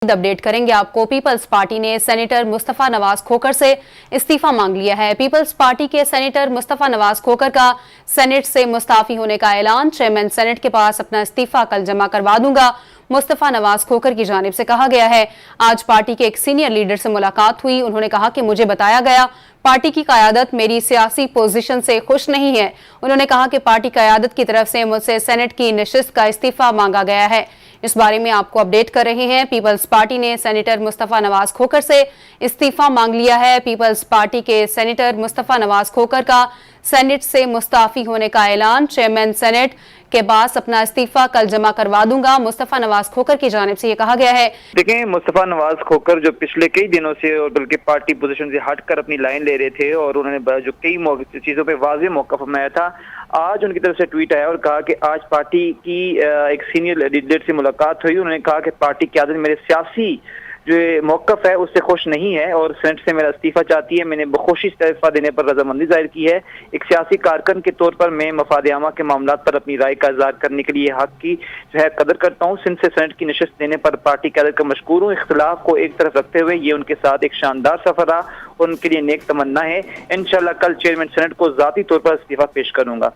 Update करेंगे आपको। Peoples party ने सेनेटर मुस्तफा नवाज खोखर से इस्तीफा मांग लिया है। पीपल्स पार्टी के सेनेटर मुस्तफा नवाज खोखर का सेनेट से मुस्ताफी होने का ऐलान। चेयरमैन सेनेट के पास अपना इस्तीफा कल जमा करवा दूंगा, मुस्तफा नवाज खोखर की जानिब से कहा गया है। आज पार्टी के एक सीनियर लीडर से मुलाकात हुई। उन्होंने कहा कि मुझे बताया गया पार्टी की क़यादत मेरी सियासी पोजीशन से खुश नहीं है। उन्होंने कहा कि पार्टी क़यादत की तरफ से मुझसे सेनेट की नशिस्त का इस्तीफा मांगा गया है। इस बारे में आपको अपडेट कर रहे हैं। पीपल्स पार्टी ने सेनेटर मुस्तफा नवाज खोखर से इस्तीफा मांग लिया है। पीपल्स पार्टी के सेनेटर मुस्तफा नवाज खोखर का सेनेट से मुस्ताफी होने का ऐलान। चेयरमैन सेनेट के पास अपना इस्तीफा कल जमा करवा दूंगा, मुस्तफा नवाज खोखर की जानिब से ये कहा गया है। देखें, मुस्तफा नवाज खोखर जो पिछले कई दिनों से और बल्कि पार्टी पोजीशन से हटकर अपनी लाइन ले रहे थे और उन्होंने जो कई चीजों पे वाज़ेह मौक़िफ़ अपनाया था, आज उनकी तरफ से ट्वीट आया और कहा कि आज पार्टी की एक सीनियर लीडर से मुलाकात हुई। उन्होंने कहा कि पार्टी की क़यादत मेरे सियासी जो मौक़िफ़ है उससे खुश नहीं है और सेनेट से मेरा इस्तीफा चाहती है। मैंने बखुशी इस्तीफा देने पर रजामंदी जाहिर की है। एक सियासी कारकुन के तौर पर मैं मफाद आमा के मामलात पर अपनी राय का इज़हार करने के लिए हक की जो है कदर करता हूँ। सिंध से सेनेट की नशिस्त देने पर पार्टी क़यादत का मशकूर हूँ। इख्तिलाफ को एक तरफ रखते हुए ये उनके साथ एक शानदार सफर रहा, उनके लिए नेक तमन्ना है। इंशाअल्लाह कल चेयरमैन सेनेट को ज़ाती तौर पर इस्तीफा पेश करूंगा।